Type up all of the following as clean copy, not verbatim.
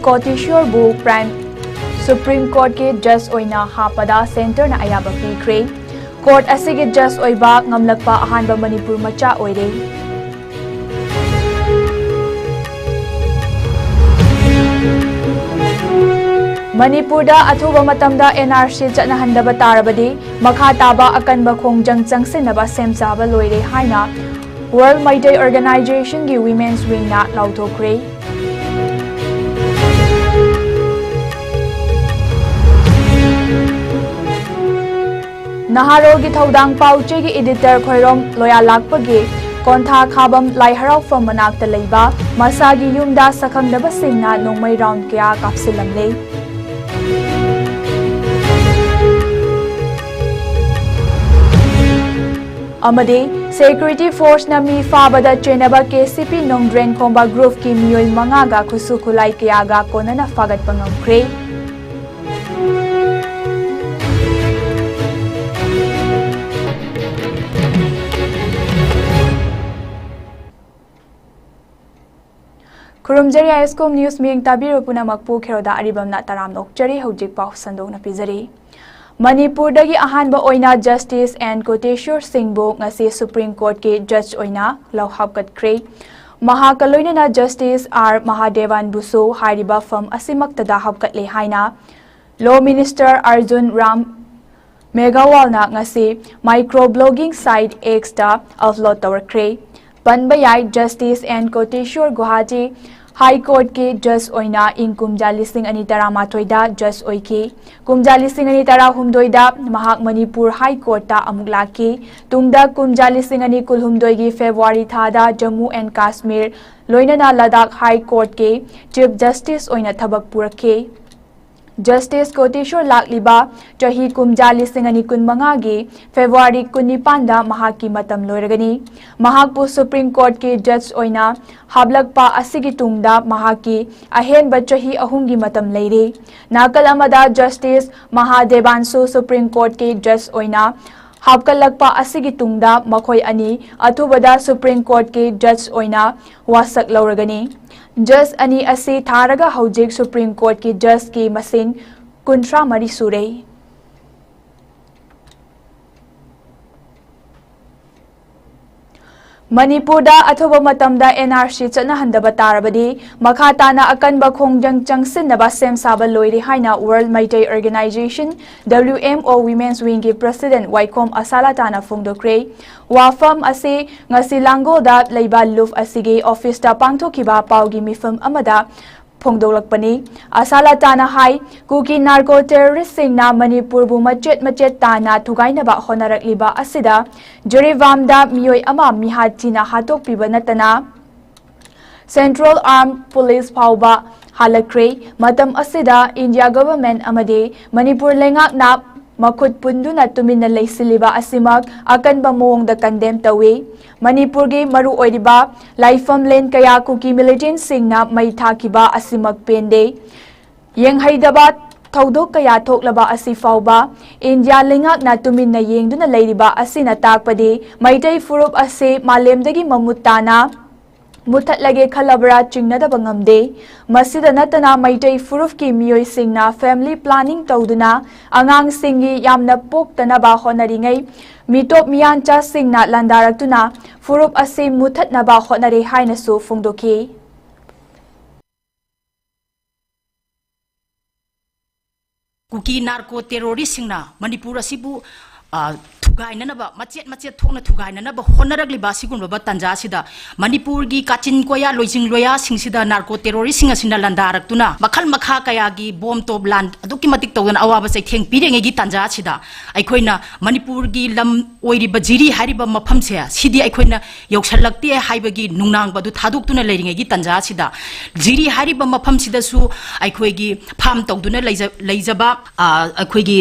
कोटेश्वर बु supreme court के जज ओइना हापदा सेंटर ना अयाबा पीख्रे कोर्ट असिगे जज ओइबा ngamlakpa ahanba Manipur macha oire Manipur da athuba matamda NRC chanahandaba tarabadi makha taba akanba khongjang changsinaba semsaba loire haina World Maitai Organization gi Women's Wing na lauthokre Naharo gi thodang pauche gi editor khoirom loya lakpagi kontha khabam lai harau from manakta leiba masagi yumda sakhangdaba singna nongmai round kya kapsilamle Amade security force na mi fabada chenaba KCP nongdren khomba group ki miyoi mangaga khusu khulai kya ga konana fagat pangamkre Kurumjari ISCOM News Ming Tabiru Puna Makpu Keroda Aribam na Taram Nokjari Hojik Pau Sandong na Pizari Manipur dagi ahanba oina Justice and Koteshwar Singh bu ngasi Supreme Court ke Judge oina lauhabkat kre Mahakaloina na Justice R Mahadevan Busu hariba from asimaktada habkat le haina Law Minister Arjun Ram Megawal na ngasi microblogging site X da upload tower kre Banbayai Justice and Koteshwar Guwahati High Court ke Judge oina ing kumja lising ani tara mathoida Judge oike kumja lising ani tara humdoida mahak Manipur High Court ta amugla ke tungda kumja lising ani kul humdoigi February thada Jammu and Kashmir loinana Ladakh High Court ke Chief Justice oina thabak purakhe Justice Koteshwar lakliba chahi kumja lising ani kun mangagi February kunipanda mahaki matam loiragani mahakpu Supreme Court ke Judge oina hablakpa asigi tungda mahaki ahen bachahi ahungi matam leire nakal amada Justice Mahadevansu Supreme Court ke Judge oina habkalakpa asigi tungda makhoi ani athubada Supreme Court ke Judge oina wasak lauragani Judge ani asi tharaga hojik Supreme Court ki Judge ki masing kuntra mari surei Manipur da athoba matamda NRC chanahandaba tarabadi makhatana akanba khongjang changsinaba semsaba loire haina World Maitai Organization WMO Women's Wing ki President Waikom Asalatana phongdokre wafam ase ngasi langol da leiba luf asige office da pangthokiba paugi mifam amada phongdolakpani Asalatana hai kuki narco terrorist singna Manipur bu machet tana thugainaba honarakliba asida Jurivamda miyoi ama mihatina hatok piba natana Central Armed Police Pauba halakre matam asida India government amade Manipur lengak na Makut punduna tumina leisiliba asimak akan ba moong da condemn tawi Manipur gi maru oidiba laifam len kaya kuki militant singna mai thakiba asimak pende yeng haidaba thodok kaya thoklaba asi fauba India lengak na tumina yengduna leiriba asina takpadi maitai furup ase malemdagi mamutana Muthatlage khalabra chingnada bangamde masida natana maitai furuf ki miyoi singna family planning tawduna angang singi yamna poktana ba honaringai mitop miyancha singna landaraktuna furup ase muthatna ba honare haina su phongdoki Kuki narco terrorist singna Manipur asibu thugainanaba machet thokna thugainanaba honaragli basigunba tanja sida Manipur gi kachin koya loijing loya singsida narco terrorist singa sina landaraktuna makhal makha kaya gi bomb top land aduki matik tawdan awaba sai theng pirenge gi tanja sida aikoina Manipur gi lam oiriba jiri hariba mafam se sidi aikoina yoksalakti haiba gi nungnang badu thaduktuna leiringe gi tanja sida jiri hariba mafam sida su aikoi gi farm tawduna leijaba aikoi gi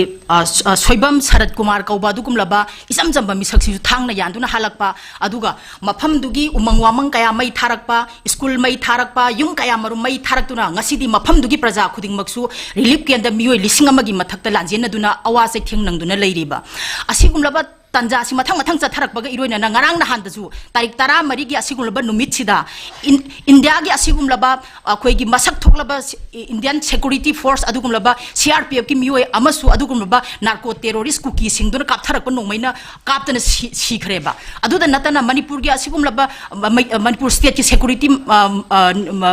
soibam Sarat Kumar kauba dukumlaba isam jamba misaksi thangna yanduna halakpa aduga mafam dugi umang wamang kaya mai tharakpa school mai tharakpa yung kaya maru mai tharaktuna ngasidi mafam dugi praja khuding maksu relief kenda miyoi lising amagi mathakta lanjena duna awase theng nangduna leiriba asigumlaba tanja si mathang mathang chatharak baga iroina na ngarang na handasu tarik tara mari gi asigumlaba numit sida India gi asigumlaba khoi gi masak thoklaba Indian Security Force adugumlaba CRPF ki mioi amasu adugumlaba narco terrorist ku ki singduna kaptharak pa nongmaina kaptana sikhreba aduda natana Manipur gi asigumlaba Manipur state ki security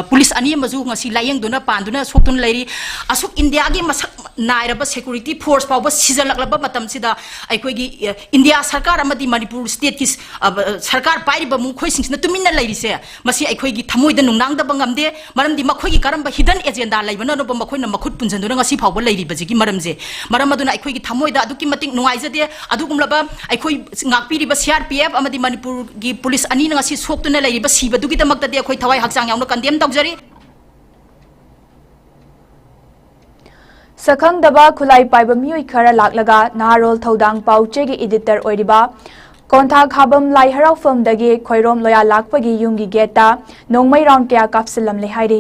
police ani mazu ngasi layeng duna panduna soktun lairi asuk India gi masak nairaba security force pawba sijalak matam sida aikhoi gi India sarkar amadi Manipur state ki sarkar pairiba mu khoi singsna tumina lairi se masi aikhoi gi thamoi da nungnang da bangamde maramdi makhoi gi karamba hidden agenda laibana no makhoi na makhut punjanduna ngasi phawba lairi bajigi maramje maramaduna aikhoi gi thamoi da aduki mating nuaijade adugumlaba aikhoi ngakpiri ba CRPF amadi Manipur gi police ani ngasi soktuna lairi ba siba dugi damakta de aikhoi thawai hakchang yauna condemn tawjari Sakhang daba khulai paiba mioi khara laklaga naharol thodang pauche gi editor oiriba Kontha khabam lai harau film dagi khoirom loya lakpagi yumgi geta nongmai round kya kapsilam le hairi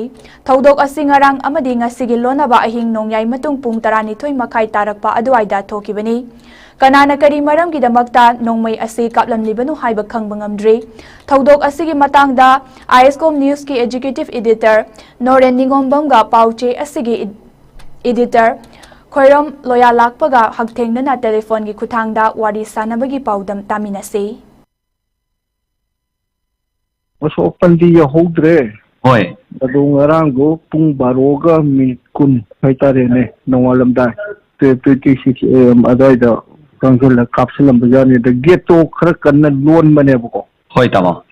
thodok asingarang amadi ngasigi lonaba ahing nongyai matung pung 12 makhai tarakpa aduaida thokibani kanana kari maram gi damakta nongmai ase kaplam libanu haiba khangbangamdri thodok asigi matangda ISCOM news ki executive editor Noren Ningombam ga pauche asigi editor Khoirom loya lakpaga hagthengnana telephone gi khuthangda wari sanabagi paudam taminase Masuk pandi ya hodre Hoi adu ngarang go pung baroga minit kun haitare ne nongalam da 26 am adai da kangel kapsulam bajani da geto khara kanna lon mane bako Hoi tama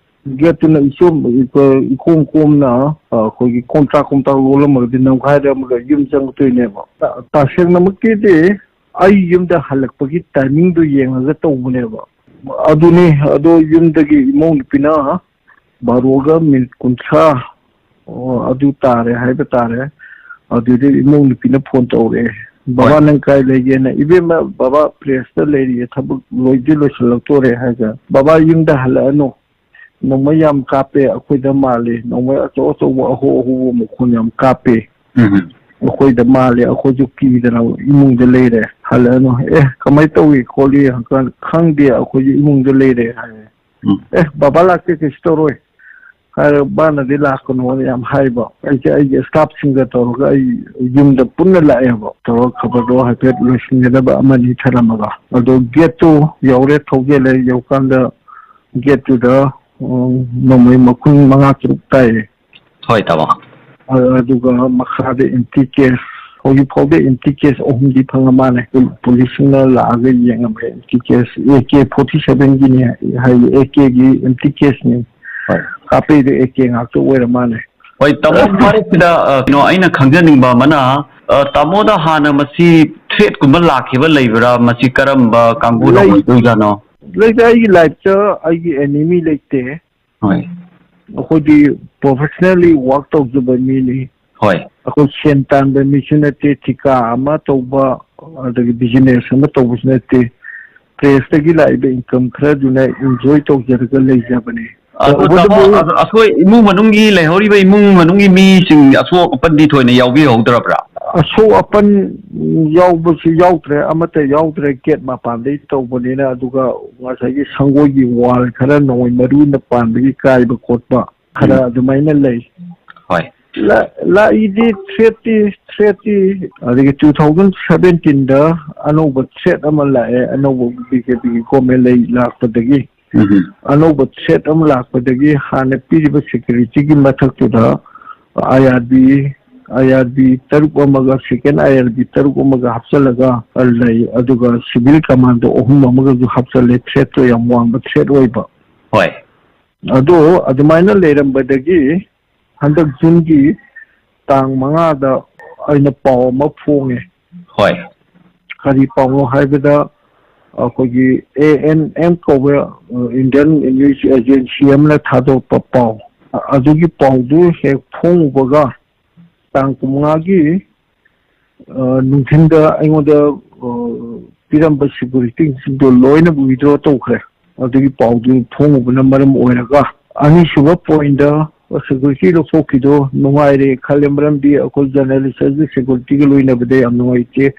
geto na isum ikom na ko gi contract lolam mag din nam khaira mag yum jang tu ne ba ta seng na makti de ai yum da halak pagi timing do yeng ga to ne ba adu ne adu yum da gi mong pina baroga min kuncha adu tare hai ba tare adu de mong pina phone to re baba nang kai le ye na ibe ma baba press le ri thabuk loidi lo shalak to re ha ga baba yum da hala no nongmai yam kape akhoi da male nongmai acho wa ho mo khon yam kape akhoi da male akhoi ju ki da na imung de leire hala no kamai to wi kholi kan khang de akhoi imung de leire baba la ke storoi har bana de la ko no yam hai ba ai staff singa to ga yum da punna la ya ba to khabar do ha pet lo singa da ba amani tharama ga ado get to yaure thoge le yaukan da get to the nomai makun manga truktai Hoi tama aduga makhade intikes hoyi phode intikes ohumdi phangamane police na laga yengam intikes AK47 gi ne hai AK gi intikes ne kape de AK ngak to wera mane Hoi tamo mare sida no aina khangjaning ba mana tamo da hana masi threat kumba lakhiba leibra masi karamba kangbu no duigano like ai life cha ai enemy like te Hoi khodi professionally work to the bani Hoi ako sentan be missionate tika ama to ba the business ama to business press gi lai be income khra juna enjoy to jerga lei jabane asoi imung manungi lehori ba imung manungi mi sing aso pandi thoina yawbi hodra aso apan yaw bu yaw tre amate yaw tre get ma pan dei to bonina aduga ngasa gi sango gi wal khara noi maru na pan gi kai ba kot ba khara adumaina lei Hoi la idi 30 adigi 2017 da anoba set amala anoba BKP ko me lei la padagi anoba set amala padagi hane piriba security gi mathak tu da IRB taruk amaga second IRB taruk amaga hapsalaga allai aduga civil command ohum amaga ju hapsale threat to yam wang ba threat oiba Hoi ado adumaina leram badagi handak jun gi tang manga da aina paw ma phonge Hoi khari paw haibada akogi ANM ko Indian News Agency amla thado paw adugi paw du he phong baga tang kumagi nungthinda aingoda piramba security do loina withdraw to khre adigi pawdu thongubna maram oiraga ani suba point da security lo fokido nungaire khalemram di akol journalist security gi loina bade am nungaite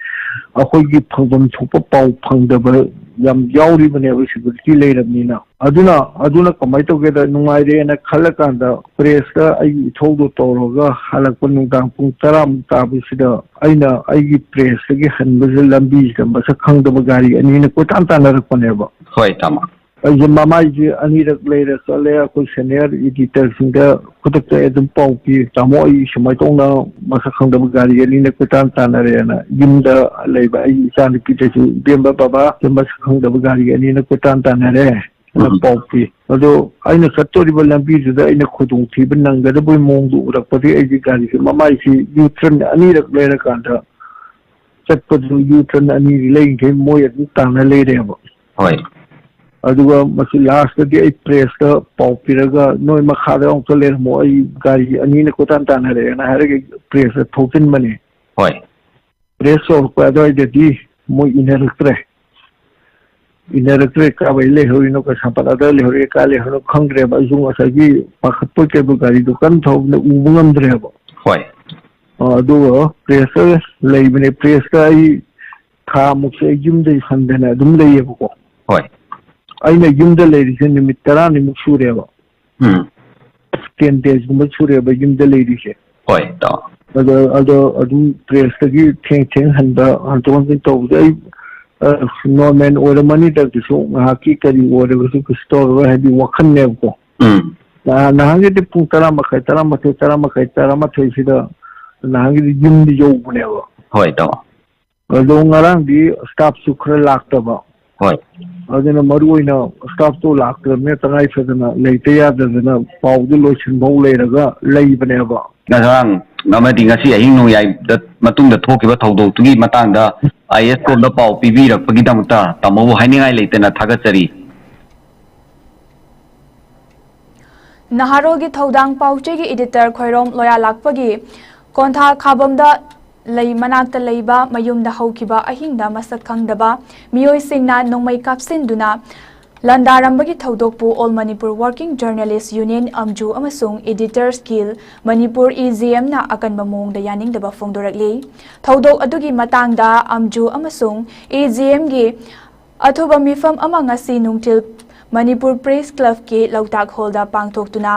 akol gi phangam thopa paw phangdaba yam yauri bane wa security leirabnina aduna kamai togeda nungaire na khalakanda press ka ai thodo toroga halakpa nungdang pung 10 tabisida aina aigi press gi hanbaz lambi da masak khangda gari ani na ko tan tanarakpaneba hoi tama ai mamai ji ani rak leira kale ko senior editor singa kutak edum pauki tamo ai smai tongna masak khangda gari ani na ko tan tanare na yimda leiba ai san pitachu bemba baba masak khangda gari ani na ko tan tanare na pauki ado aina satori lambi da aina khudung thibin nangada boi mongdu urakpati ai gari si mamai si U-turn ani rak leira kanda chatpadu U-turn ani lei ke moy adu tana leireba hoi aduga masi last di ai press ka paupiraga noi makhada ong tole mo ai gari ani ne kotan tanare na hare press thokin mani hoi press or ko adoi de di mo inerektre ka bai le hori no ka sapada da le hori ka le horo khangre ba jung asagi pakhatpo ke bu gari dukan thob ne ubungam dre ba hoi aduga press leibne press ka ai kha mukse jim de khandena dum le yebo ko hoi aina yumda lerise nimit 10 nimuk sureba 10 days gumba sureba yumda lerise hoi ta ado adum press gi theng handa anton tin to dai no man or money da so haki kari or su store wa hadi wakhan ne ko na hangi de pung 10 makai sida na hangi yumdi jo bunewa hoi ta ado ngarang di staff sukhra lakta ba hoi aduna maruina staff to lakne tangai fedana leite yadana pawdu loisin bau leiraga leibaneba ngarang namadi ngasi ahing no yai da matung da thokiba thodo tugi matang da ISCOM da pau pibi rak pagi damta tamo hainingai leitena thagachari Naharol gi thodang pauche gi editor khoirom loya lakpagi kontha khabam da lei manakta leiba mayumda haukiba ahingda masak khangdaba miyoi singna nongmai kapsin duna landarambagi thodokpu All Manipur Working Journalist Union amju amasung Editors Guild Manipur EGM na akanba mongda yaningdaba fongdorakli thodok adugi matangda amju amasung EGM gi athoba mifam ama ngasi nungtil Manipur Press Club ke lautak holda pangthoktuna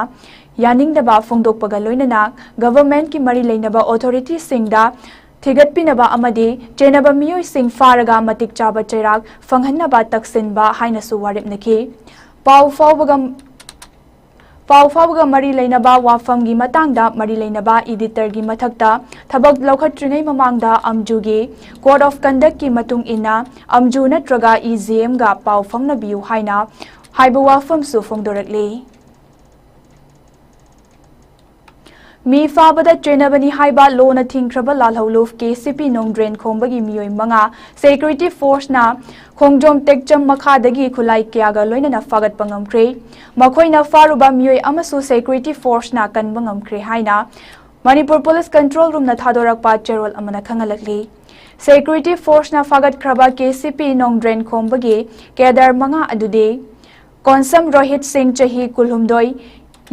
yaningdaba fongdokpaga loinana government ki mari leinaba authority singda Thigatpinaba amadi chenaba miyoi sing faraga matik chaba chairak fanghanaba taksinba haina su waripnaki pau fawga mari leinaba wafam gi matangda mari leinaba editor gi mathakta thabak laukhatringai mamangda amju gi code of conduct ki matung ina amju natraga EGM ga pau famna biu haina haiba wafam su fongdorakli Mi fabada chenabani haiba lona thingkraba lalholuf ke CP nongdren khombagi miyoi manga security force na khongjom tekjam makhadagi khulai kyaga loinana fagat pangamkre makhoina faruba miyoi amasu security force na kanba ngamkre haina Manipur Police Control Room na thadorakpa cherol amana khangalakli security force na fagat kraba ke CP nongdren khombagi kedar manga adude konsam Rohit Singh chahi kulhumdoi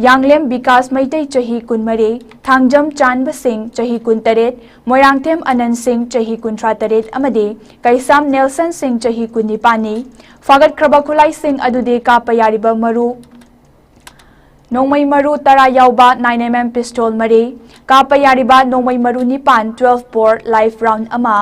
Yanglem Bikas Maitai chahi kunmare Thangjam Chanba Singh chahi kuntaret Moirangthem Anand Singh chahi kuntrataret amade Kaisam Nelson Singh chahi kunipani Fagat Krabakulai Singh adude kapayariba maru Nongmai maru tara yauba 9mm pistol mare kapayariba nongmai maru nipan 12 bore live round ama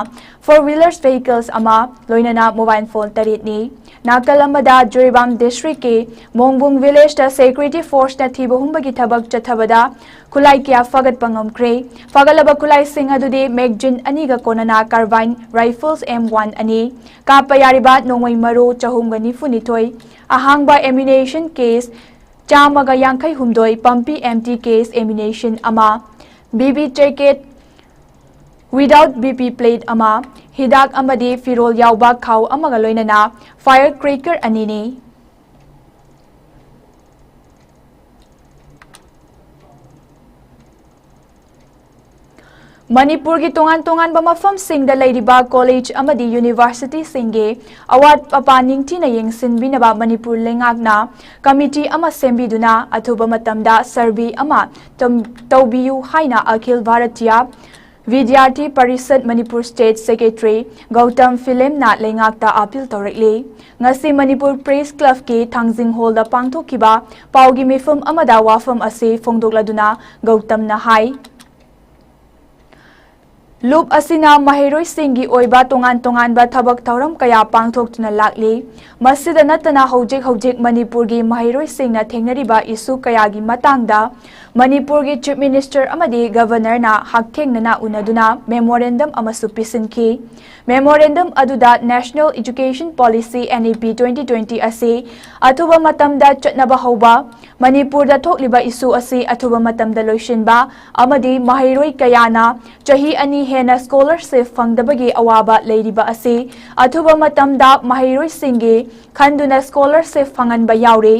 4-wheelers vehicles ama loinana mobile phone taritni Nakalamada Joribam District ke Mongbung village ta security force na thibohumbagi thabak chathabada khulai kya fagat pangamkre fagalaba khulai sing adude Megjin aniga konana carbine rifles M1 ani kapayariba nongmai maru chahumga nifunithoi ahangba ammunition case chamaga yankai humdoi pumpi empty case ammunition ama BB jacket without BP plate ama hidak amadi firol yauba khau amaga loinana firecracker anini Manipur ki tongan mafam singda leiriba college amadi university singge award papa ningti na yengsinbinaba Manipur lengakna committee ama sembiduna athuba matamda survey ama tawbiyu haina Akhil Bharatiya Vidyarthi Parishad Manipur State Secretary Gautam Philem na lengakta appeal tawrikli ngasi Manipur Press Club ki Thangjing Hall da pangthokiba paugi mifum amada wafam ase phongdokladuna Gautam na hai Loop asina mahiroi singi oiba tongan ba thabak thauram kaya pangthoktuna lakli masida natana hojik Manipur gi mahiroi singna thengnariba isu kaya gi matangda Manipur gi Chief Minister amadi Governor na hakthengna unaduna memorandum amasu pisinki memorandum aduda National Education Policy NEP 2020 ase athuba matamda chatnaba hoba Manipur da thokliba isu ase athuba matamda loishinba amadi mahiroi kayana chahi ani hena scholarship fangdabagi awaba leiriba ase athuba matamda mahiroi singi khanduna scholarship fanganba yaure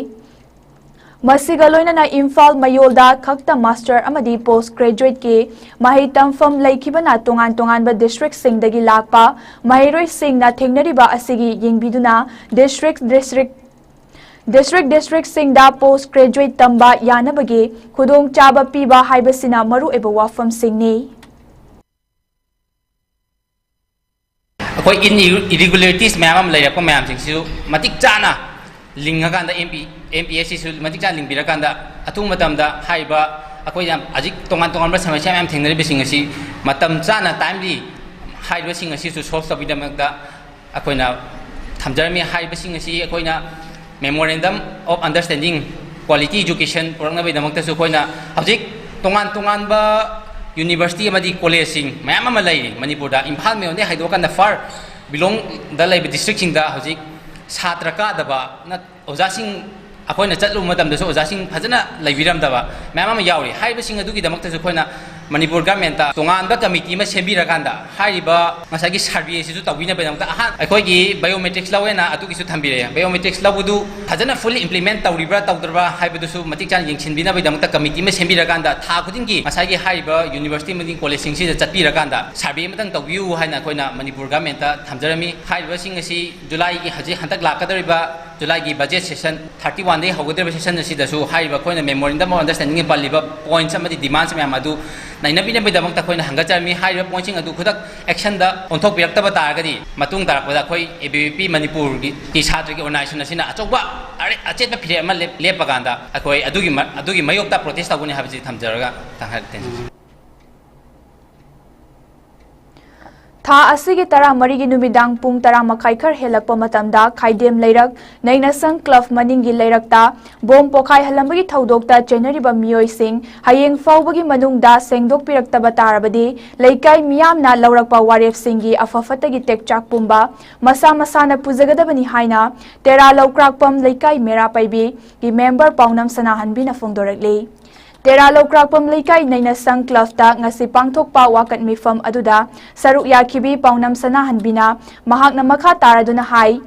Masiga loinana Imphal Mayolda khakta master amadi postgraduate ke mahi tamfam laikibana tongan ba district singdagi lakpa mahiroi singna thengnariba asigi yengbiduna district singda postgraduate tamba yanabagi khudong chaba piba haibasina maru eba wafam singni akoi irregularities mayam lairappa mayam singsu matik chana lingakanda MPSC su matik chan lingbirakanda atung matamda haiba akoi yam ajik tongan ba samasya mayam thengnari bising asi matam chana timely haiba sing asi su solve tabidamakda akoina thamjarmi haiba sing asi akoina memorandum of understanding quality education porangna bidamakta su koina ajik tongan ba university amadi college sing mayam ama lai Manipur da Imphal me ne haidokanda far belong da lai district sing da ajik Satra ka daba na ozasing akoina chatlu matam da so ozasing phajana laibiram daba mayam yauri haiba sing adu gi damakta su koina Manipur government ta tongan ba committee ma sembira kanda haiba masagi survey si su tawina ba damakta ahan akoi gi biometrics lawena atu gi su thambire biometrics lawudu phajana fully implement tawribra tawdrba haiba du su matik chan yengchin bina ba damakta committee ma sembira kanda tha khudin gi masagi haiba university madi college sing si chatpira kanda survey matang tawbiu haina koina Manipur government ta thamjarami haiba sing si July gi haji hantak lakadariba July gi budget session 31 day hogodre session si da su haiba koina memorandum of understanding paliba points amadi demands me amadu nainabina bidamang ta koina hangachami haiba points adu khudak action da onthok birakta taragadi matung tarakpada koi ABVP Manipur gi chhatri gi organization asina achokba are achetba phire ama lepaganda akoi adugi mayokta protest taguni habji thamjaraga tanghaten Tha asigi tara marigi numidang pung tara makai khar helakpa matamda khaidem leirak nainasang club maningi leirakta bom pokhai halambagi thodokta chenariba miyoi sing hayeng faubagi manungda sengdok piraktaba tarabadi leikai miyamna laurakpa waref singi afafatagi tekchak pumba masa na pujagadabani haina tera laukrakpam leikai mera paibi gi member paunam sanahanbina fongdorakli Tera Lokrakpam Laikai Nainasang Clubta ngasi pangthokpa wakat mifam aduda saruk yakibi paunam sanahanbina mahakna makha taraduna hai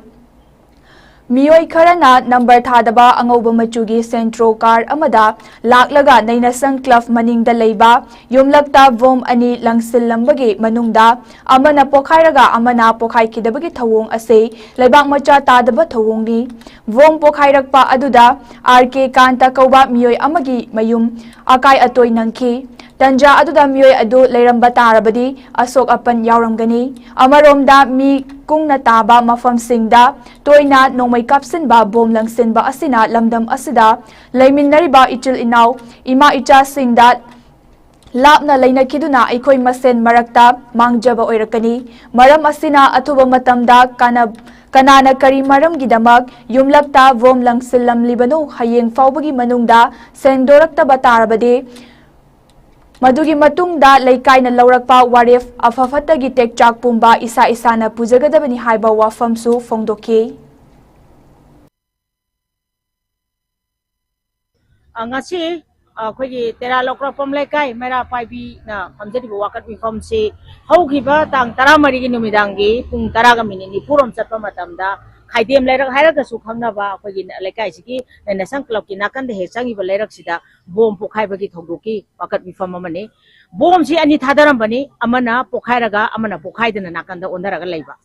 Miyoi kharana number thadaba angoba machugi centro car amada laklaga Nainasang Club maningda leiba yumlakta vom ani langsil lambagi manungda amana pokhairaga amana pokhaikidabagi thawong ase leibak macha tadaba thawongni vom pokhairakpa aduda RK Kanta kauba miyoi amagi mayum akai atoi nangki tanja aduda miyoi adu leiramba tarabadi asok apan yauramgani amaromda mi kungna taba mafam singda toina nongmai kapsin ba bom langsin ba asina lamdam asida leiminariba ichil inaw ima icha singda lapna leina kiduna aikoi masen marakta mangjaba oirakani maram asina athuba matamda kanana kari maram gidamak yumlakta vom langsilam libano hayeng faubagi manungda sengdorakta batarabade Madugi matungda laikai na laurakpa warif afafatagi tekchak pumba isa na pujagadabani haiba wafamsu fongdoki. Ngasi khoi tera lokrakpam laikai mera paibi na hamjadi wakat bifam si haugiba tang taramari gi numidangi pung taraga minini purom chatpa matamda khaidem lairak hairaga su khangnaba khoi laikai sigi Nainasang club ki nakande he changiba lairak sida bom pokhaibagi thogdoki wakat bifam amane bom si ani thadaram amana pokhairaga amana pokhaidana nakanda ondaraga laiba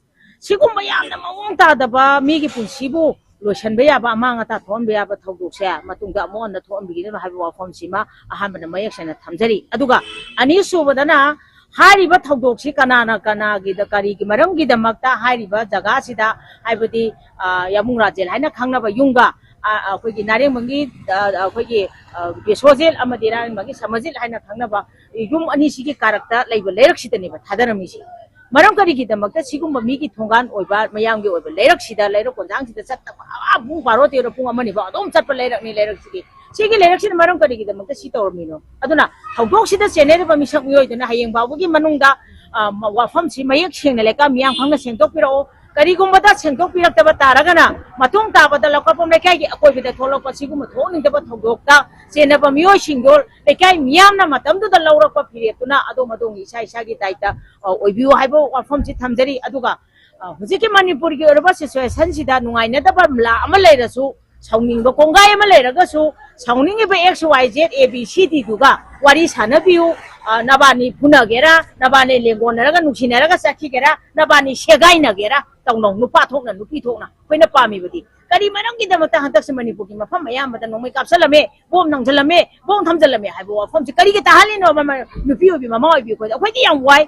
sigumba yamna mawong tadaba migi punsibu lotion be yaba amanga ta thon be yaba thogdokse matungda mo na thon bigi no habi wafam sima ahamna mayak sana thamjari aduga ani subadana हारिबा थौदोक सी कनाना कनागी द करी की मरम की दमकता हारिबा जगह सिदा हाइबदी यामुंग राजेल हाइना खांगनाबा युंगा अखोगी नारेंमंगी अखोगी बेसोजेल अमदी नारेंमंगी समजिल हाइना खांगनाबा युम अनी सिगी कारकता लैब लेरक सिदनेबा थादरमिसी मरम करी की दमकता सिगुम मी की थोंगान ओइबा मयांगी ओइबा लेरक सिदा लेरक कोंजांग सिदा चत्ता बुंग बारो तेरो पुंग अमनी बा अदोम चत्पा लेरक नि लेरक सिगी लेरक सिदा मरम करी की दमकता सी तौरमिनो अदुना थौदोक सिदा चेनेरबा मिसक मियोइदना हायेंग बाबुगी मनुंगदा वाफम सी मयक सेंगना लेका मियां खांगना सेंटोक पिरो करीगुम्बदा सेंटोक पिरक्तबा तारगना मतुंग ताबदा लकपम लेकाई की अकोइबदा थोलक सिगुम थोनिंगदबा थौदोकता चेनबा मियोइ सिंगोल लेकाई मियामना मतमदुदा लौरक पिरेतुना अदो मदोंग इसा इसागी दाइता ओइबियो हाइबो वाफम सी थमजरी अदुगा हुजिकी मणिपुर की ओरबा सिचुएशन सिदा नुंगाइनदबा ला अमा लेरसु साउनिंग कोंगाई अमा लेरगसु साउनिंग बे X Y Z A B C D दुगा वारी सानबियु नबानी फुनगेरा नबानी लेंगोनरगा नुसिनरगा सखिगेरा नबानी सेगाइनगेरा तौनो नुपा थोकना नुपी थोकना कोइना पामीबदी करी मरम की दमता हंतक मणिपुर की मफम अयामदा नोंमै कापसलमे बोम नंगजलमे बोम थमजलमे हाइबो वफम करी के ताहालिनो नुपी ओबी ममा ओबी कोइ अखोइदि याम वाई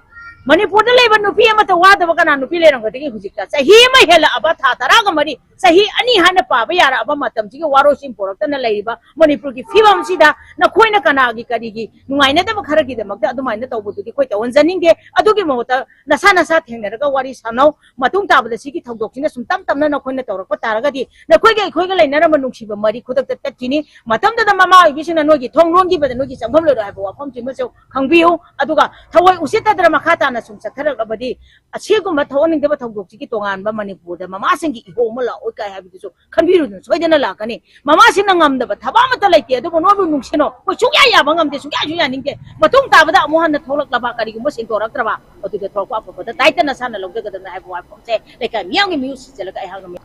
मणिपुर लेबा नुपी अमता वादब कना नुपी लेरंगदगी हुजिकता सही मा हेला अबा था तराग मरी सही अनि हाना पाबा यारा अबा मतम सिगे वारोसिम पोरक्तना लेरिबा मणिपुर की फिबम सिदा नखोइना कनागी करीगी नुंगाइना दब खरगी दमकता अदुमाइना तौबुदुदी खोइ तवनजनिंगे अदुगी मोता नसा नसा थेंगनरगा वारी सानौ मतुंग ताबदा सिगी थौदोकसिना सुम तम तमना नखोइना तौरक तारगदी नखोइगे खोइगा लेनरम नुंगसिबा मरी खुदक तत्किनी मतमदा ममा ओइबिसिना नोगी थोंगरोंगी बदा नोगी संभम लेरो हाइबो वाफम सिमसो खंबियो अदुगा थवoi उसितदरा मखाता सुम सथरबदी असिगुम थोनिंगदब थौदोकसिगी तोंगानबा मणिपुर दा ममासिंगी इहोमला ओइकाय हाबिदुसो खंबिरुदु सोइदना लाकनी ममासिना ngамदबा थबामता लैते अदुबो नोबु नुंगसिनो को सुग्या याबा ngамदे सुग्या सुया निंगे मतुंग ताबदा अमोहन थोलकलबा करिगुम सिंतोरक्त्रबा अदुदे थोलकवा पपदा ताइतना साना लौदगदना हाइबो वाफमसे लेका मियांगी music चलका हागम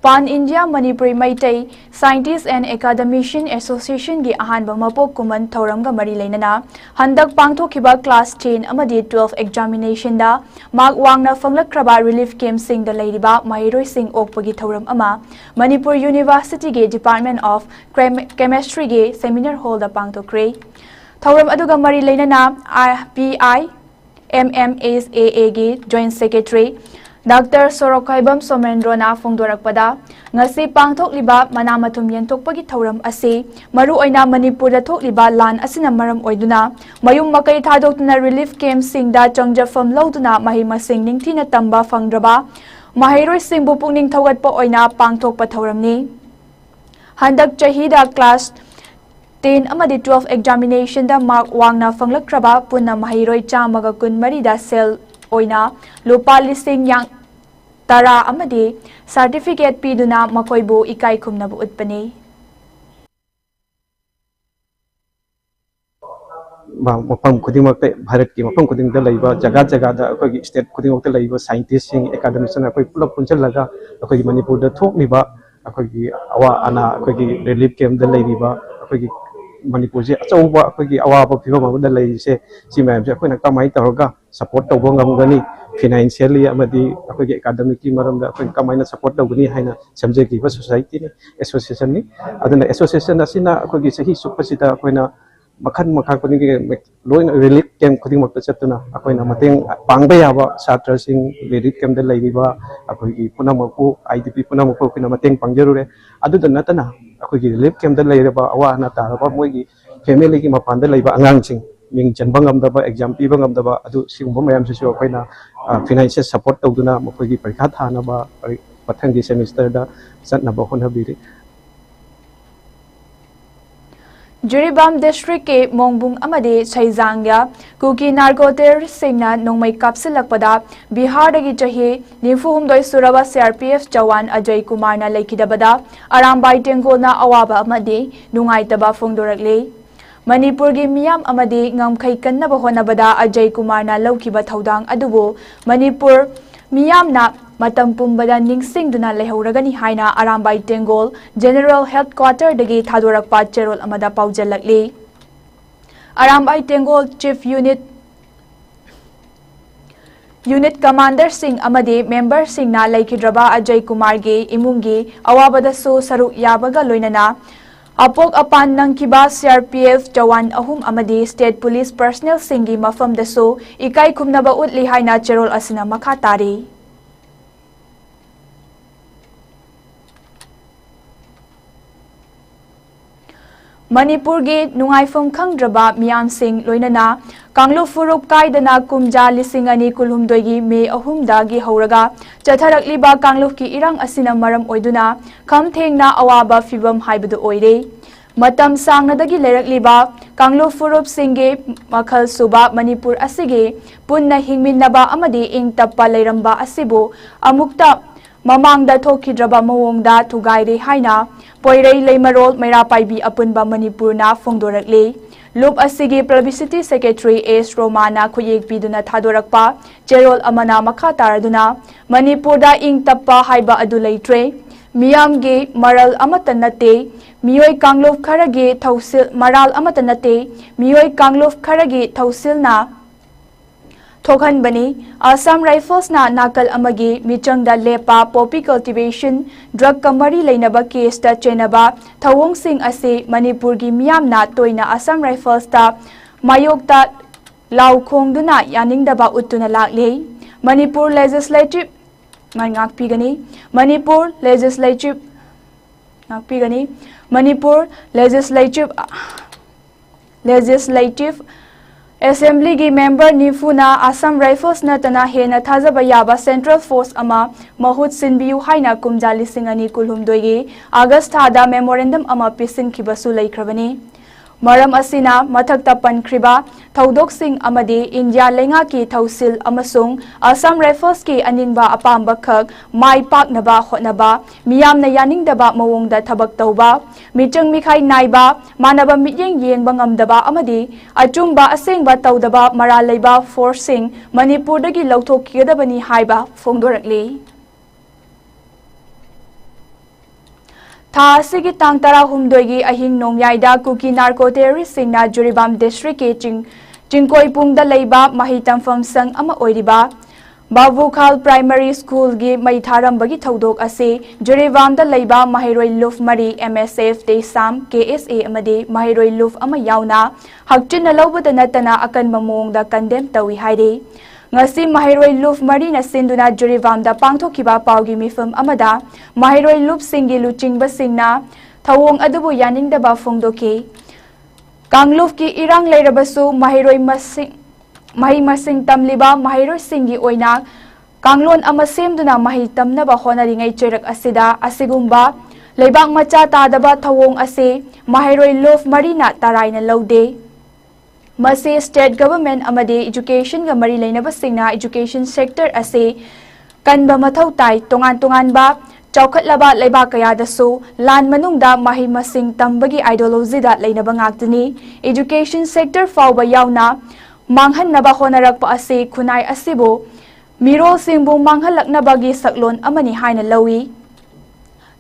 Pan India Manipuri Maitai Scientists and Academician Association gi ahanba mapok kuman thauramga mari leinana handak pangthokiba class 10 amadi 12 examination da mark wangna fanglakkraba relief camp sing da leiriba mahiroi sing okpagi thauram ama Manipur University ge Department of Chemistry ge seminar hall da pangthokre thauram aduga mari leinana IPI MMSAA ge Joint Secretary Dr. Sorokaibam Somendrona Fongdorakpada ngasi pangthokliba manamathum yentokpagi thauram ase maru oina Manipur da thokliba lan asina maram oiduna mayum makai thadokna relief camp singda changjafam loduna mahima sing ningthina tamba fangdraba mahiroi singbu pungning thogatpa oina pangthokpa thauramni handak chahida class 10 amadi 12 examination da mark wangna fanglakkraba punna mahiroi chamaga kun mari da sel oina lupa lising yang tara amadi certificate piduna makoibu ikai khumnabu utpani mafam khudingmakte bharat ki mafam khudingda laiba jaga jaga da akoi state khudingmakte laiba scientist sing academician akoi pulap punchalaga akoi Manipur da thokliba akoi awa ana akoi relief camp da laiba akoi Manipur je achauba akoi awaba phibam da lai se simam je akoi na kamai taraga support tawba ngamgani financially amadi akoi academically maram da akoi kamai na support tawgani haina samjeki ba society ni association ni aduna association asina akoi sahi supasita akoi na makhan makha kuni loin relief camp khuding makta chatuna akoi na mateng pangba yaba satra sing relief camp da laiba akoi punamaku IDP punamaku kina mateng pangjarure adu da natana akoi relief camp da lairaba awa na taraba moi family ki mapanda laiba angang sing ming chanbang amdaba exam pi bang amdaba adu singbo mayam se so akoi na financial support tawduna mokoi gi parikha thana ba pathang gi semester da satna ba honhabiri Jiribam district ke Mongbung amade Chaizangya Kuki Narcoter Singna Nongmai Kapsilakpada Bihar dagi chahi Nifumdoi Suraba CRPF Jawan Ajay Kumar na Laikidabada Arambai Tengona Awaba amade Nungaitaba Fongdorakle Manipur gi miyam amade ngamkhai kannaba honabada Ajay Kumar na laukiba thaudang adubo Manipur miyam na matam pumbada ningsingduna lehauragani haina Arambai Tengol General Headquarter dagi thadorakpa cherol amada paujalakli Arambai Tengol Chief Unit Commander Singh amade Member Singh na laikidraba Ajay Kumar ge imungi awabada so saruk yabaga loinana Apok apan nangkiba CRPF Jawan ahum amadi State Police Personnel singi mafam daso ikai kumnaba utli haina cherol asina makatari. Manipur gi nungaifam khangdraba miyam sing loinana Kanglu furup kaidana kumja lisingani kulhumdoigi me ahumda gi horaga chatharakliba Kanglu ki irang asina maram oiduna kham thengna awaba fibam haibadu oire matam sangnadagi lerakliba Kanglu furup singe makhal suba Manipur asige punna hingminnaba amadi ing tappa leiramba asibu amukta mamangda thokidraba mawongda thugaire haina poirei leimarol meirapaibi apunba Manipurna fongdorakle Loop asigi Publicity Secretary S. Romana khuyek piduna thadorakpa cherol amana makha taraduna Manipurda ing tappa haiba adu leitre miyamge maral amata nate miyoi Kanglof kharage thausil maral amata nate miyoi Kanglof kharage thausilna Thokhan bani Assam Rifles na nakal amagi michangda lepa poppy cultivation drug kamari leinaba case ta chenaba thawong sing ase Manipur gi miyamna toina Assam Rifles ta mayokta law khongduna yaningdaba utuna lakle Manipur legislative ngakpigani Manipur legislative Assembly gi member Nifuna Assam Rifles natana hena thajaba yaba Central Force ama mahut sinbiu haina kumjali singani kulhumdoigi August thada memorandum ama pisin kibasu laikhrabani maram asina mathakta pankriba thaudok sing amadi India lenga ki thausil amasung Assam Rifles ki aninba apamba khak mai paknaba hotnaba miyamna yaningdaba mawongda thabak tauba michang mikhai naiba manaba mityeng yengba ngamdaba amadi achumba asengba taudaba maraleiba forcing Manipurdagi lauthokidabani haiba fongdorakli Tha asigi tang tara humdoigi ahing nongyaida kuki narco terrorist singna Juribam district ke chingkoi pungda leiba mahitam famsang ama oiriba Babukhal Primary School gi maitharam bagi thaudok ase Juribam da leiba mahiroi luf mari MSF Desam KSA amade mahiroi luf ama yauna hakchin lawbada natana akan mamong da condemn tawi haide ngasi mahiroi luf mari na sinduna Juribam da pangthokiba paugi mifam amada mahiroi luf singi luchingba singna thawong adubu yaningdaba fongdoki Kangluf ki irang leirabasu mahiroi masing tamliba mahiroi singi oina Kanglon ama semduna mahi tamnaba honaringai cherak asida asigumba leibang macha tadaba thawong ase mahiroi luf marina taraina laude Masi state government amade education ga mari lainaba singna education sector ase kanba mathau tai tongan ba chawkhatlaba leiba kaya dasu lan manungda mahi masing tambagi ideology da lainaba ngaktini education sector fawba yauna manghan naba honarakpa ase khunai asibo miro singbu manghalakna bagi saklon amani haina lawi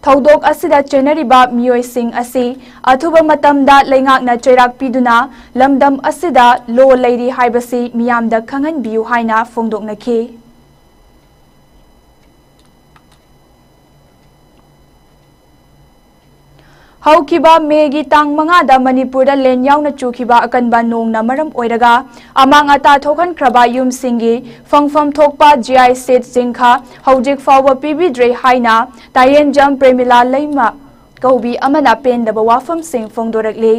Thaudok asida chenariba miyoi sing ase athuba matamda leingakna cheirak piduna lamdam asida lo leiri haibasi miyamda khangan biu haina fongdoknaki Haukiba megi tang mangada Manipurda len yauna chukiba akanba nongna maram oiraga amang ata thokan kraba yum singi fangfam thokpa GI set jingkha haujik fawa pibidre haina tayen jam premila leima kaubi amana pendaba wafam sing fongdorakle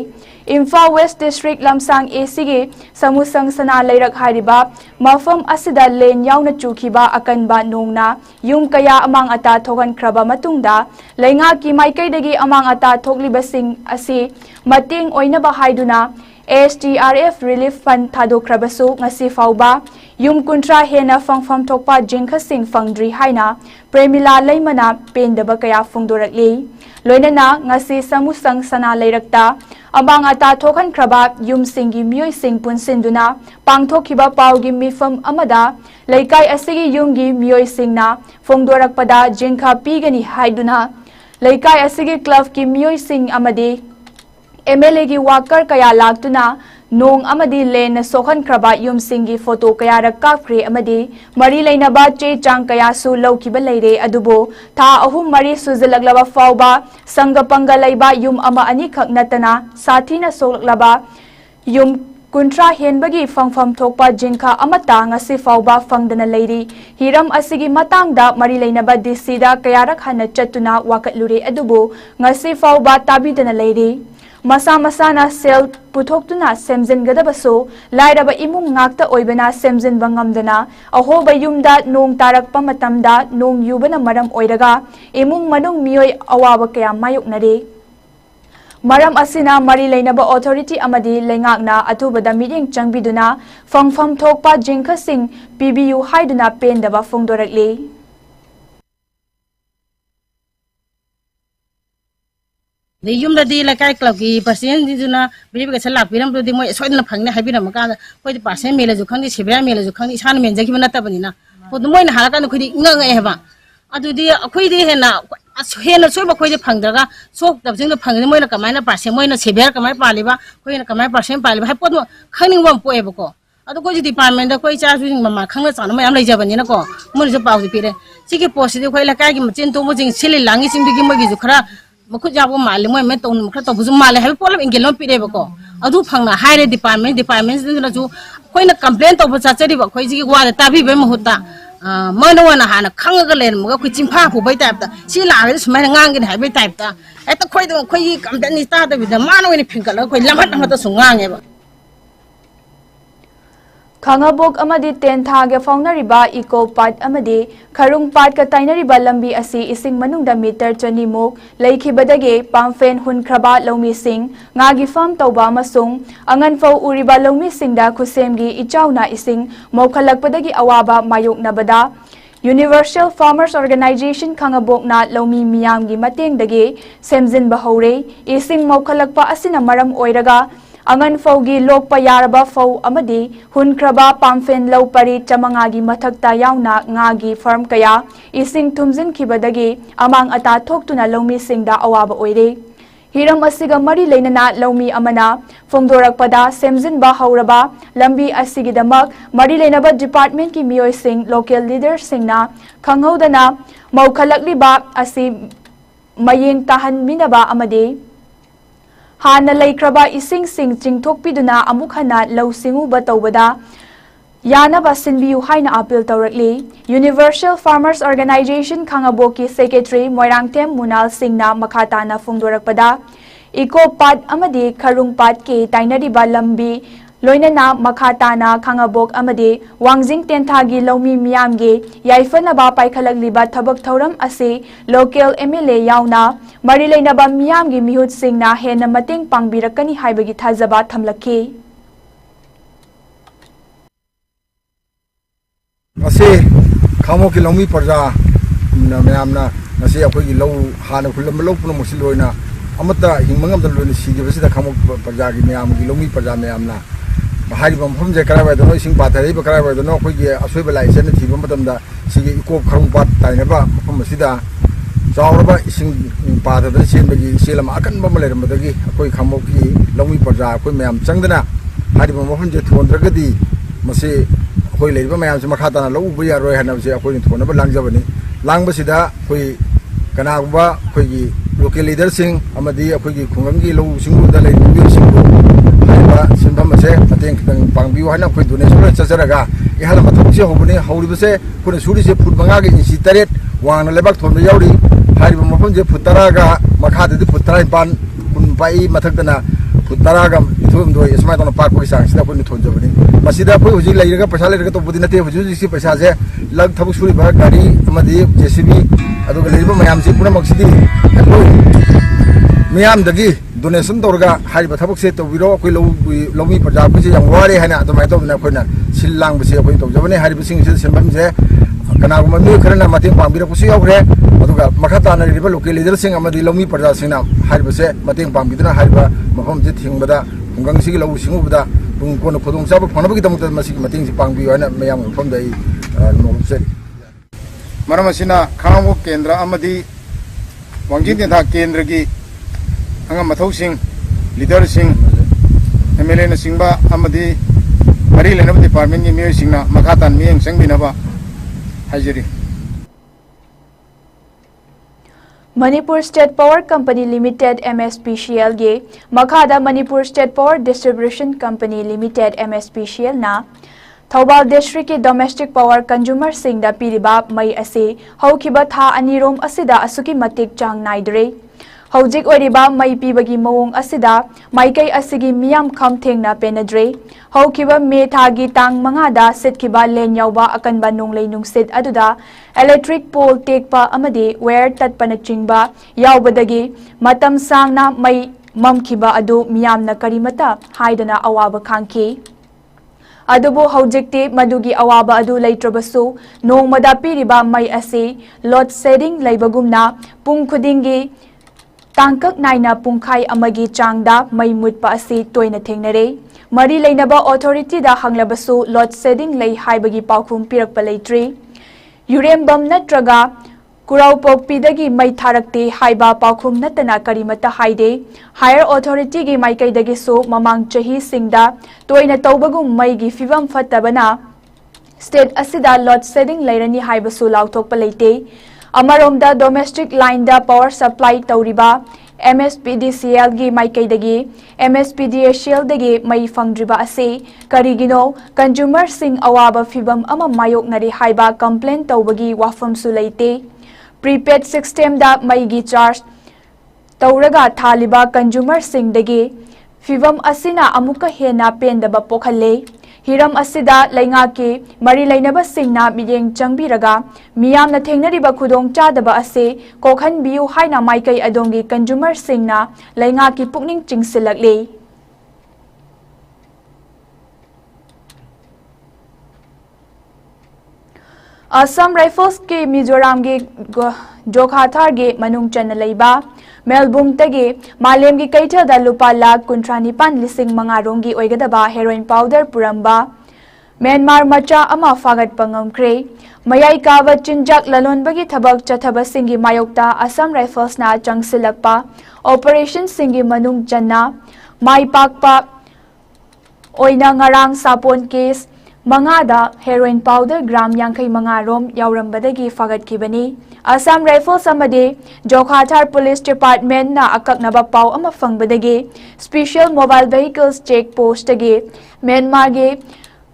Imphal West District Lamsang ACG Samusang Sana Leirak Hariba Mafam Asida Len Yauna Chukiba Akanba Nongna Yung Kaya Amang Ata Thokan Kraba Matungda Lainga Ki Maikaidagi Amang Ata Thoklibasing Asi Mating Oinaba Haiduna SDRF Relief Fund Thado Krabasu Ngasi Fauba Yung Kuntra Hena Fangfam Thokpa Jingkha Sing Fangdri Haina Premila Leimana Pendaba Kaya Fungdorakli Loinana Ngasi Samusang Sana Leirakta Amang ata thokan kraba yum singi miyoi sing punsinduna pangthokiba paugi mifam amada laikai asigi yumgi miyoi singna fongdorakpada jingkha pigani haiduna laikai asigi club ki miyoi sing amade MLA gi worker kaya lagtuna nong amadi len sohan kraba yum singi photo kaya rakap kre amadi mari lainaba che chang kaya su laukiba leire adubo tha ahum mari suzalaglaba fauba sangapanga laiba yum ama ani khak natana sathina solaglaba yum kuntra henbagi fangfam thokpa jinka amata ngasi fauba fangdana leiri hiram asigi matangda mari lainaba DC da kayarak hana chatuna wakatlure adubo ngasi fauba tabidana leiri masa masana sel puthoktuna semjin gadabaso lairaba imung ngakta oibana semjin bangamdana ahoba yumda nong tarakpa matamda nong yubana maram oiraga imung manung miyoi awaba kaya mayoknare maram asina mari lainaba authority amadi lengakna athubada meeting changbiduna fangfam thokpa jingkha sing PBU haiduna pendaba fongdorakle the yum the deal like I club the person diduna believe it's a lap piram to the more so in the pang happy namaka for the person meal as you can shibra meal as you can shan men jaki manatabanina for the moin harakan could nganga adu di akoi di hena hena so ba koi di phangdaga sok dab jing the phang moi na kamai na person moi na shibra kamai paliba koi na kamai person paliba ha pot khangning bam poe bako adu koi department da koi cha jing mama khangna chana mai am lai jabani na ko mo je pau di pire sigi post di koi la kai gi machin to mo jing sili langi sing di gi mo gi ju khara makut jabu mali mo me ton khra to buzu mali ha problem ingel no pire bako adu phangna higher department din na ju koi na complain to ba cha chari ba koi ji wa da tabi be mahuta mana wana hana khanga len mo ko chimpa pu bai type ta si la ga smai ngang gi hai bai type ta eta khoi do khoi complain ni ta da bi da mana weni phingkal khoi lamat ma ta sungang e ba Khangabok amadi tentha ge faunariba eco part amadi kharung part ka tainariba lambi asi ising manungda meter 20 mok leikhibadage pamfen hun khraba lomi sing ngagi farm tawba masung angan fau uriba lomi singda khusemgi ichauna ising mokhalakpadagi awaba mayoknabada Universal Farmers Organization Khangabok na lomi miyamgi matengdage semjin bahore ising mokhalakpa asina maram oiraga angan faugi lokpa yaraba fau amadi hunkraba pamfen low pari chamangagi mathakta yauna ngagi farm kaya ising thumjin khibadagi amang ata thoktuna lomi singda awaba oire hiram asiga mari leinana lomi amana fongdorakpada semjin ba hauraba lambi asigi damak mari leinaba department ki miyoi sing local leaders singna khanghodana maukhalakliba asi mayeng tahan minaba amadi Hana laikraba ising sing chingthokpiduna amuk hana lau singu ba tawbada yanaba sinbiu haina appeal tawrakli Universal Farmers Organization Khangaboki Secretary Moirangtem Munal Singna makhatana fungdorakpada eco part amadi kharung part ke tainari ba lambi loinana makhatana Khangabok amadi wangjing tenthagi lomi miyamge yaifana ba paikhalakliba thabak thauram ase local MLA yauna mari leinaba miyamgi mihut singna hena mateng pangbirakani haibagi thajaba thamlakhi ase khamo ki lomi parja na mayamna ase akoi gi low hana khulam low puno musiloina amata hingmangam da loina sigi basida khamo parja gi mayam gi lomi parja mayamna bahari bam phum je kara ba do sing pathari ba kara ba do no khoi gi asoi ba lai sen thi ba matam da sigi ikop kharung pat tai na ba phum sida chawraba ising pada da chen ba gi selam akan ba malai ram da gi akoi khamo ki lomi parja akoi mayam changdana hari bam phum je thon dra gadi mase akoi lei ba mayam se makha ta na lo bu ya roi hana se akoi thon ba lang jabani lang ba sida akoi kana ba akoi gi local leader sing amadi akoi gi khungam gi lo sing da lei bi sing Sinbam se mateng kitang pangbiu hana khoi donation chacharaga e hala mathok se hobune hauri base khone suri se phut manga ge inchi taret wangna lebak thon be yauri hari ba mapam je phutara ga makha de phutara ban kun pai mathak dana phutara ga ithum do ismai don park ko sang sida kun thon jabani masida khoi hoji lairaga paisa lairaga to budina te hoji si paisa je lag thabuk suri ba gari amadi JCB adu ga leiba mayam si puna maksidi mayam dagi donation torga hari ba thabuk se to biro koi lomi parja ko je yang ware hana to mai to na koi na silang bse koi to jabane hari ba sing se senbam je kana ko mami kharana mating pangbira ko si yogre aduga makhata na riba local leader sing amadi lomi parja singna hari ba se mating pangbiduna hari ba mafam je thingbada hungang sigi lo singu bada bung ko no khodong sab phona ba ki tamta masi mating si pangbi hana mayam phom dai no se maramashina khangbo kendra amadi wangjin tha kendra gi anga mathau sing leader Singh MLA na singba amadi mari lenab department ni mayor singna makhatan miyeng sangminaba hajiri Manipur State Power Company Limited MSPCL ge makhada Manipur State Power Distribution Company Limited MSPCL na Thobal District ke domestic power consumer sing da piriba mai ase haukiba tha anirom asida asuki matik chang naidre Hojik oriba mai pibagi mawong asida maikai asigi miyam kham thengna penadre haukiba me thagi tang mangada setkiba len yauba akanba nonglei nungsit aduda electric pole tekpa amadi wire tatpana chingba yaubadagi matam sangna mai mamkiba adu miyamna karimata haidana awaba khangki adubu hojikti madugi awaba adu leitrabasu nongmada piriba mai ase load shedding leibagumna pung khudingi Tangkak naina pungkai amagi changda mai mutpa asi toina thengnare mari leinaba authority da hanglabasu load shedding lei haibagi paukhum pirakpa leitri urem bam natraga kurau pokpidagi mai tharakte haiba paukhum natana karimata haide higher authority gi mai kaidagi so mamang chahi singda toina tawbagum mai gi fivam fatabana state asida load shedding leirani haibasu lauthokpa leite Amaromda domestic line da power supply tauriba MSPDCL gi maikaidagi MSPDCL dagi mai fangdriba ase karigino consumer sing awaba fibam ama mayok nari haiba complaint tawbagi wafam su leite prepaid system da mai gi charge tauraga thaliba consumer sing dagi fibam asina amuka hena pendaba pokhalle Hiram asida lainga ke mari lainaba singna miyeng changbiraga miyamna thengnariba khudong chadaba ase kokhan biu haina maikai adongi consumer singna lainga ki pukning chingsilakle Assam Rifles ke Mizoram ge Jokhathar ge manung chan leiba Melbourne tagi Malem gi kaithal da lupa lakh 39,500 rongi oigadaba heroin powder puramba Myanmar macha ama fagat pangamkre mayai kawa chinjak lalonbagi thabak chataba singi mayokta Assam Rifles na changsilakpa operation singi manung janna mai pakpa oina ngarang sapon case Mangada heroin powder gram yankai mangarom yaurambadagi fagat kibani Assam Rifles amade Jokhathar Police Department na akaknaba pau ama fangbadagi Special Mobile Vehicles Check Post dagi Myanmar ge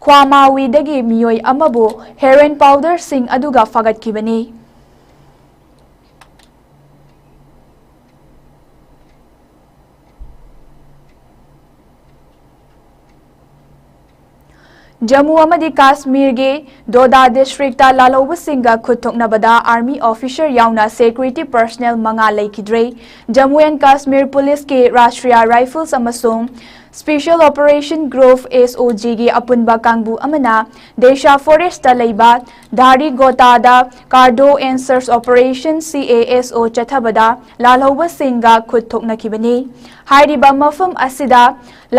Khwamawi dagi miyoi amabu heroin powder sing aduga fagat kibani Jammu amadi Kashmir ge Doda district ta lalauba singa khuthoknabada army officer yauna security personnel manga leikidre Jammu and Kashmir police ke Rashtriya Rifles amasung Special Operation Grove SOG gi apunba kangbu amana Desha Forest ta leiba Dhari Gota da Cardo and Search Operation CASO chathabada lalauba singa khuthoknakibani hairiba mafam asida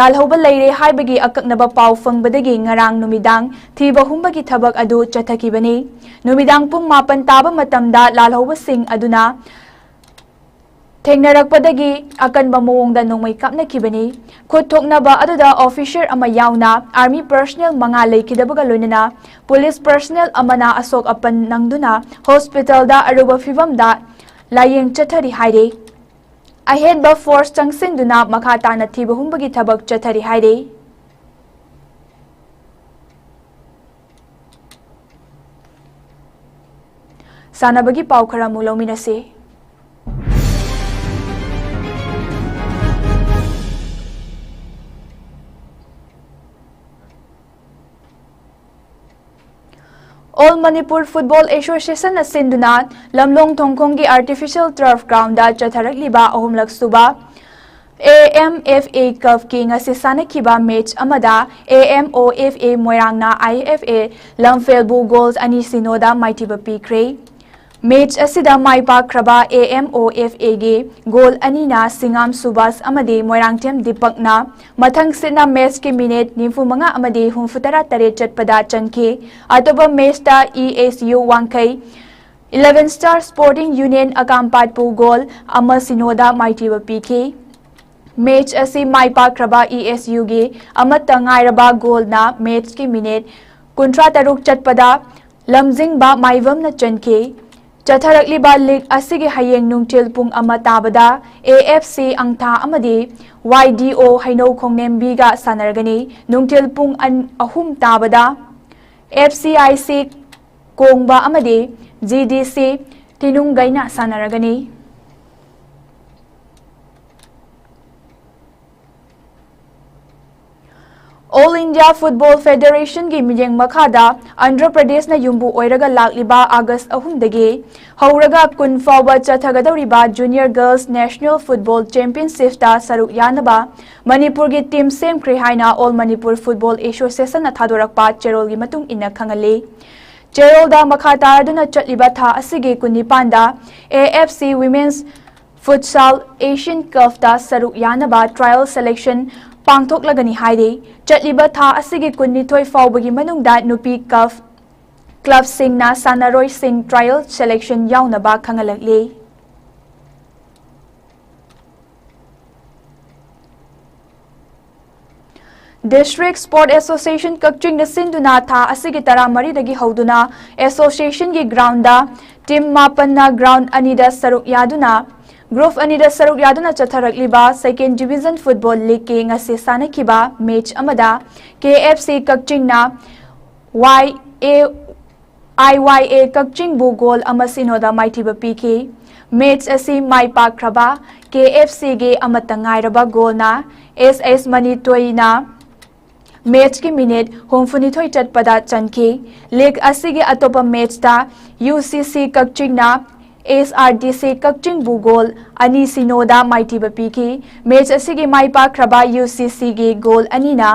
lalhauba leire haibagi akaknaba pau fangbadagi ngarang numidang thiba humbagi thabak adu chathakibani numidang pung 8 taba matamda lalhauba sing aduna thengnarakpadagi akanba mawongda nongmai kapnakibani khuthoknaba aduda officer ama yauna army personnel manga leikidabaga loinana police personnel amana asok apan nangduna hospital da aruba fibamda layeng chathari haire ahead ba force changsinduna makhata na thiba humbagi thabak chathari haire sanabagi pau khara mulauminase All Manipur Football Association na sinduna lamlong thongkhong gi artificial turf ground da chatharakliba ahumlak suba AMFA Cup ki ngasi sanakhiba match amada AMOFA Moirangna IFA Lamfelbu goals ani sinoda maitiba pikre match asida maipa kraba AMOFA ge goal anina Singam Subas amade Moirangtem Dipakna mathang sina match ki minute 95 amade 63 chatpada chanke atoba match ta ESU Wangkai 11 Star Sporting Union Akampatpu goal ama sinoda maitiba pk match असी माई पाक्रबा ESU गी अमत ngairaba गोल ना match की minute 53 चटपदा लमजिंगबा माइवम न चनके चथरकलिबा league असिगे हयेंग नुंगथिल पुंग अमा ताबदा AFC अंगथा अमदी YDO हैनौ खोंगनेमबीगा सानरगनी नुंगथिल पुंग अहुम ताबदा FCIC कोंगबा अमदी GDC तिनुंगैना सानरगनी All India Football Federation की मियेंग मखादा आंध्र प्रदेश न युम्बु ओइरगा लाकलिबा अगस्त अहुमदगी हौरगा कुन फाउबा चथगदौरिबा junior girls national football championship ता सरुक यानबा मणिपुर की टीम सेमख्रे हाइना ऑल मणिपुर फुटबॉल एसोसिएशन न थादोरकपा चेरोल की मतुंग इन्ना खंगले चेरोलदा मखा तारदुना चटलिबा था असिगे कुनिपांदा AFC Women's Futsal Asian Cup ता सरुक यानबा ट्रायल सिलेक्शन पांगथोक लगनी हाइदे चटलिबा था असिगे कुन्निथोय फाउबगी मनुंगदा नुपी कफ क्लब सिंगना सानारोय सिंग ट्रायल सिलेक्शन याउनबा खंगलगले District Sport Association Kakching Sinduna Tha Asigi Taramari Dagi Hauduna Association Gi Grounda Team Mapanna Ground Anida Saruk Yaduna Group Anida Saruk Yaduna Chatharakliba 2nd Division Football League Ke ngasi sanakiba match amada KFC Kakching na IYA Kakching bu goal amasinoda maithiba PK match asi mai pakraba KFC ge amatangairaba goal na SS Manitoy na match की minute होमफुनिथोय चटपदा चनके league असिगे अतोपा match ता UCC Kakching ना SRDC Kakching बुगोल अनि Sinoda माइटिबा Peaky match असिगे माइपा ख्रबा UCC गे गोल अनि ना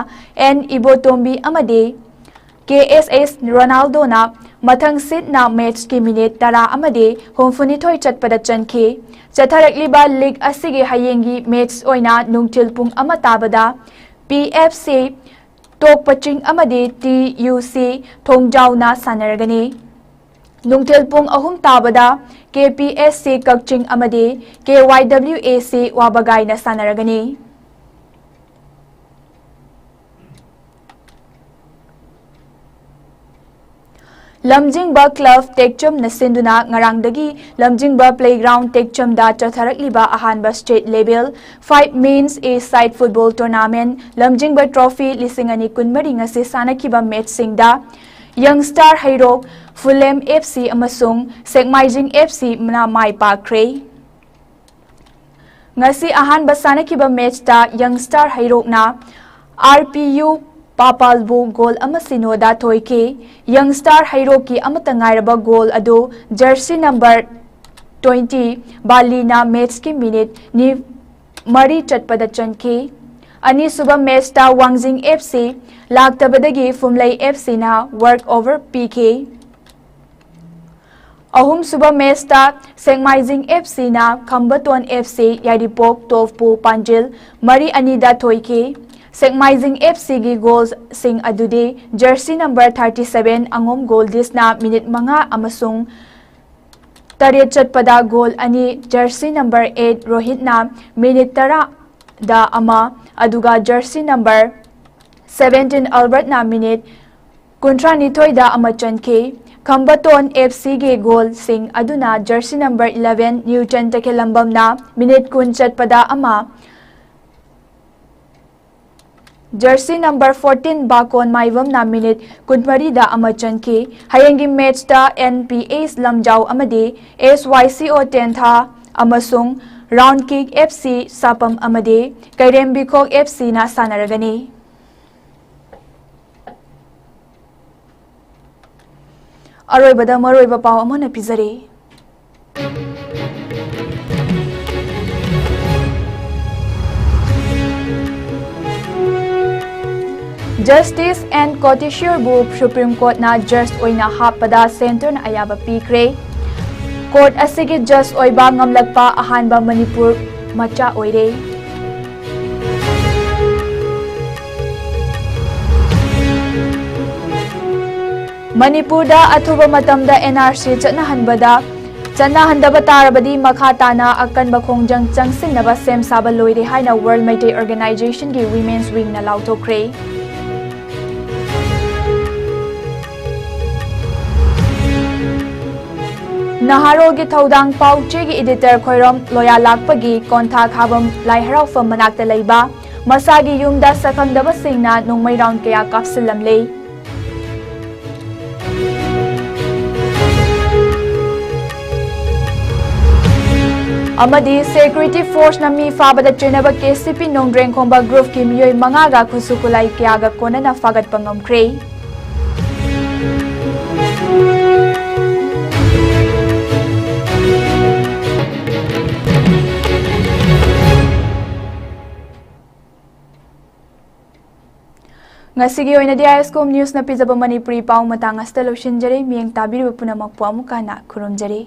N इबोटोम्बी अमदे KSS Ronaldo ना मथंग seat ना match की minute तरा अमदे होमफुनिथोय चटपदा चनके चथरकलिबा लीग असिगे हयेंगी मैच ओइना नुंगथिल पुंग अमा ताबदा PFC टोक पचिंग अमदे TUC थोंगजाउना सानरगनी नुंगथिल पुंग अहुम ताबदा KPSC कक्चिंग अमदे KYWAC वाबगाइना सानरगनी लमजिंगबा क्लब टेक्चम नसिंदुना ngarangdagi लमजिंगबा प्लेग्राउंड टेक्चम दा चथरकलिबा अहानबा state level 5 men's a side football tournament Lamjingba trophy लिसिंगनी कुनमरी ngasi sanakhiba match singda youngstar hairok fulem FC amasung sekmaijing FC na mai pakre ngasi ahanba sanakhiba match ta youngstar hairok na RPU Papalbu goal amasinoda thoike youngstar hairoki amatangairaba goal ado jersey number 20 balina match ki minute ni mari chatpada chanke ani suba match ta wangjing FC laktabadagi fumlai FC na work over PK ahum suba match ta sengmaijing FC na khambaton FC yaripok tofpu panjil mari anida thoike Sekmaijing FC gi goals sing adude jersey number 37 angom goal dis na minute manga amasung tare chatpada goal ani jersey number 8 Rohit na minute tara da ama aduga jersey number 17 Albert na minute kuntra nithoi da ama chanke Khambaton FC ge goal sing aduna jersey number 11 Newton Takelambam na minute kun chatpada ama Jersey number 14 Bakon Maivam na minute kunmari da amachan ke hayengi match da NPAs lamjau amade SYCO 10 tha amasung round kick FC sapam amade Kairembikok FC na sanaragani Aroy bada maroy ba paw amona pizare Justice and Courtesure bu Supreme Court na just oina hapada center na ayaba pikre Court asige just oiba ngamlagpa ahanba Manipur macha oire Manipur da athuba matamda NRC chatna hanbada चन्नाहंदब तारबदी मखा ताना अकनब खोंजंग चंगसिनब same साब लोइरे हाइना world मैटे organisation की women's wing ना लाउथोख्रे नहारो की थौदांग पाउचे की editor खोइरम लोया लाकपगी कोंथा खाबम लाइहराउफम मनाक्ता लैबा मसागी युमदा सखंगदब सिंगना नोंमै round कया कापसिलमले अमदी security force नमी फाबद ट्रेनब KCP नोंद्रेंग खोंबा group की मियोय मंगागा खुसुकुलाई कयागा कोनना फागत पंगमख्रे ngasi oinadi ISCOM news na pizaba Manipuri pau matang asta losinjare mieng tabiru punamak pu amukana khurumjare